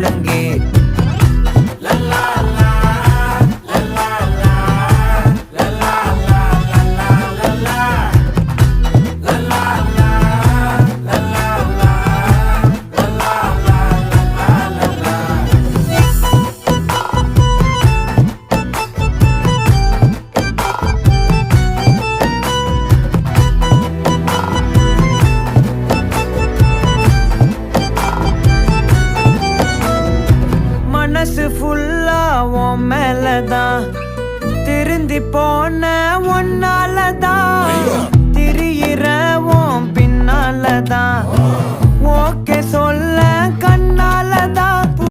முழங்கே. மனசு ஃபுல்லா உன் மேலதான், திருந்தி போன ஒன்னாலதான், திரியிற உன் பின்னாலதான், ஓகே சொல்ல கண்ணாலதான்,